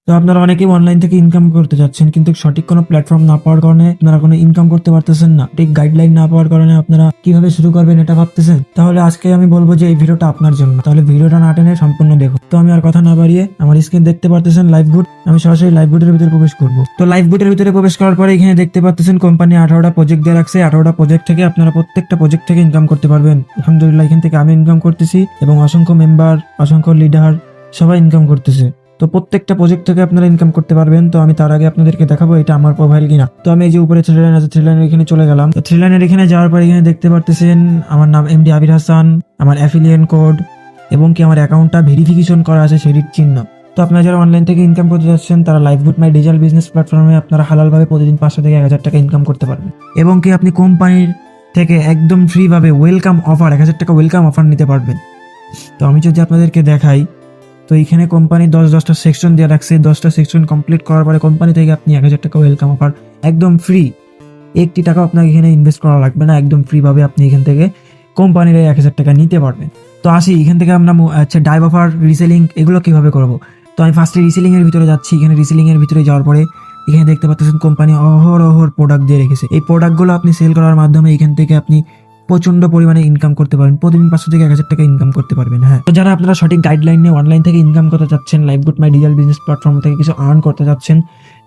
তো আপনারা অনেকেই অনলাইন থেকে ইনকাম করতে যাচ্ছেন, কিন্তু সঠিক কোনো প্ল্যাটফর্ম না পাওয়ার কারণে আপনারা কোনো ইনকাম করতে পারতেছেন না। ঠিক গাইডলাইন না পাওয়ার কারণে আপনারা কিভাবে শুরু করবেন এটা ভাবতেছেন। তাহলে আজকে আমি বলবো যে এই ভিডিওটা আপনার জন্য। তাহলে ভিডিওটা না টেনে সম্পূর্ণ দেখুন। তো আমি আর কথা না বাড়িয়ে আমার স্ক্রিন দেখতে পারতেছেন লাইভ বুট, আমি সরাসরি লাইভ বুটের ভিতরে প্রবেশ করব। তো লাইভ বুটের ভিতরে প্রবেশ করার পরে এখানে দেখতে পাচ্ছেন কোম্পানি 18টা প্রজেক্ট দিয়ে রাখছে। 18টা প্রজেক্ট থেকে আপনারা প্রত্যেকটা প্রজেক্ট থেকে ইনকাম করতে পারবেন। আলহামদুলিল্লাহ এখান থেকে আমি ইনকাম করতেছি এবং অসংখ্য মেম্বার, অসংখ্য লিডার সবাই ইনকাম করতেছে। তো প্রত্যেকটা প্রজেক্ট থেকে আপনারা ইনকাম করতে পারবেন। তো আমি তার আগে আপনাদেরকে দেখাবো এটা আমার প্রোফাইল কিনা। তো আমি এই যে উপরে থ্রি লাইন আছে, থ্রি লাইনের এখানে চলে গেলাম। তো থ্রি লাইনের এখানে যাওয়ার পর এখানে দেখতে পারতেছেন আমার নাম এমডি আবির হাসান, আমার অ্যাফিলিয়েট কোড এবং কি আমার অ্যাকাউন্টটা ভেরিফিকেশন করা আছে সেটির চিহ্ন। তো আপনারা যারা অনলাইন থেকে ইনকাম করতে যাচ্ছেন তারা লাইভবুট মাই ডিজিটাল বিজনেস প্ল্যাটফর্মে আপনারা হালালভাবে প্রতিদিন 500 থেকে 1000 টাকা ইনকাম করতে পারবেন এবং কি আপনি কোম্পানির থেকে একদম ফ্রি ভাবে ওয়েলকাম অফার 1000 টাকা ওয়েলকাম অফার নিতে পারবেন। তো আমি যদি আপনাদেরকে দেখাই, তো এইখানে কোম্পানি 10টা সেকশন দিয়ে রাখছে। 10টা সেকশন কমপ্লিট করার পরে কোম্পানি থেকে আপনি 1000 টাকা ওয়েলকাম অফার একদম ফ্রি, একটি টাকা আপনাকে এখানে ইনভেস্ট করা লাগবে না, একদম ফ্রি ভাবে আপনি এখান থেকে কোম্পানির 1000 টাকা নিতে পারবেন। তো আসি এখান থেকে আমরা ডাইভ অফার, রিসেলিং এগুলো কিভাবে করবো। তো আমি ফার্স্টে রিসেলিং এর ভিতরে যাচ্ছি। এখানে রিসেলিং এর ভিতরে যাওয়ার পরে এখানে দেখতে পাচ্ছেন কোম্পানি অহরহ প্রোডাক্ট দিয়ে রেখেছে। এই প্রোডাক্টগুলো আপনি সেল করার মাধ্যমে এখান থেকে আপনি প্রচন্ড পরিমাণে ইনকাম করতে পারবেন। প্রতিদিন 500 থেকে 1000 টাকা ইনকাম করতে পারবেন। হ্যাঁ, তো যারা আপনারা সঠিক গাইডলাইন নিয়ে অনলাইন থেকে ইনকাম করতে চাচ্ছেন, লাইভগুড মাই ডিজিটাল বিজনেস প্ল্যাটফর্ম থেকে কিছু আর্ন করতে চাচ্ছেন,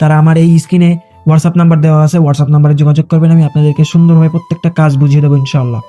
তারা আমার এই স্ক্রিনে হোয়াটসঅ্যাপ নাম্বার দেওয়া আছে, হোয়াটসঅ্যাপ নাম্বারে যোগাযোগ করবেন। আমি আপনাদেরকে সুন্দরভাবে প্রত্যেকটা কাজ বুঝিয়ে দেবো ইনশাআল্লাহ।